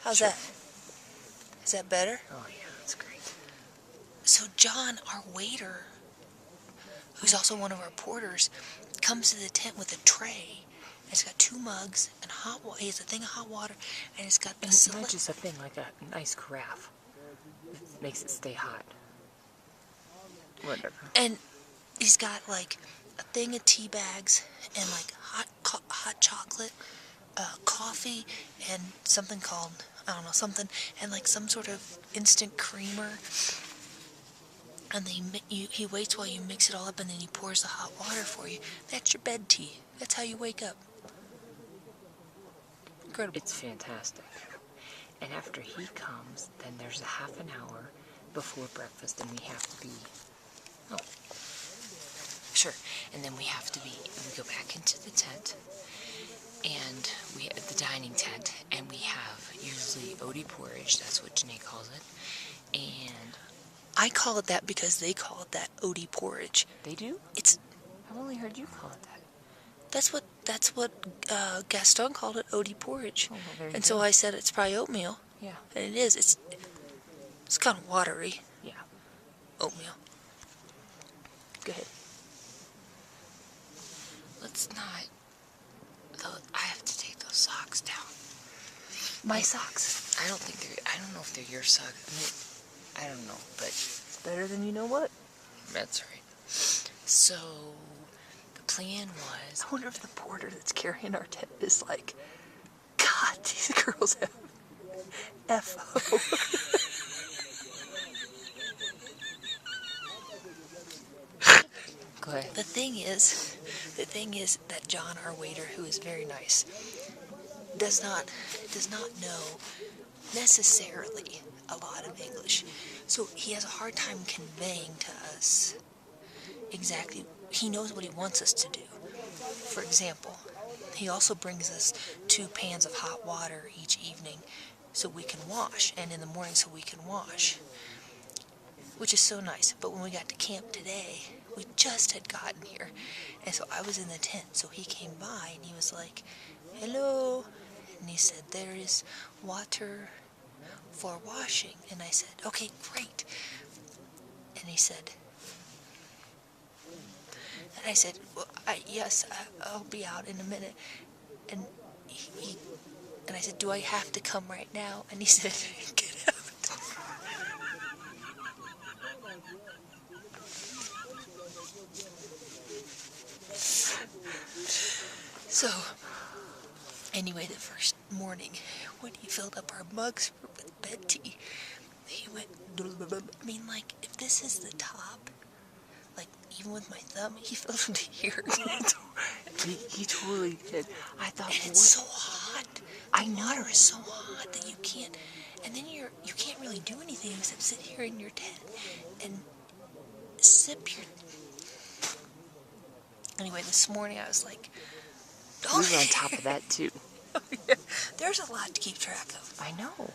How's Sure. that? Is that better? Oh yeah, that's great. So John, our waiter, who's also one of our porters, comes to the tent with a tray. And it's got 2 mugs and hot water. He has a thing of hot water, and it's got the And not just a thing, like a nice carafe. It makes it stay hot. Whatever. And he's got like a thing of tea bags and like hot chocolate, coffee, and something called, I don't know, something, and like some sort of instant creamer. And then he waits while you mix it all up, and then he pours the hot water for you. That's your bed tea. That's how you wake up. Incredible. It's fantastic. And after he comes, then there's a half an hour before breakfast, and we have to be... Oh. Sure. And then we go back into the tent, and the dining tent, and we have usually Odie porridge, that's what Janae calls it, and... I call it that because they call it that, Odie porridge. They do? It's... I've only heard you call it that. That's what Gaston called it, Odie porridge. Oh, well, there you and go. so I said it's probably oatmeal. Yeah. And it is. It's kind of watery. Yeah. Oatmeal. Go ahead. Let's not... I have to take those socks down. My socks. I don't know if they're your socks. I don't know, but... It's better than you know what. That's right. So, the plan was... I wonder if the porter that's carrying our tent is like, God, these girls have F.O. Go ahead. The thing is that John, our waiter, who is very nice, does not know necessarily a lot of English. So he has a hard time conveying to us exactly, he knows what he wants us to do. For example, he also brings us 2 pans of hot water each evening so we can wash, and in the morning so we can wash, which is so nice. But when we got to camp today, we just had gotten here, and so I was in the tent, so he came by and he was like, hello, and he said, there is water for washing. And I said, okay, great. And he said, and I said, well, yes, I'll be out in a minute. And and I said, do I have to come right now? And he said, get out. So, anyway, the first morning, when he filled up our mugs with bed tea, he went, I mean, like, if this is the top, like, even with my thumb, he filled them to here. He totally did. I thought, And it's so hot. The water is so hot that you can't, and then you can't really do anything except sit here in your tent and sip your... Anyway, this morning I was like, we were on top of that too. Yeah, there's a lot to keep track of. I know.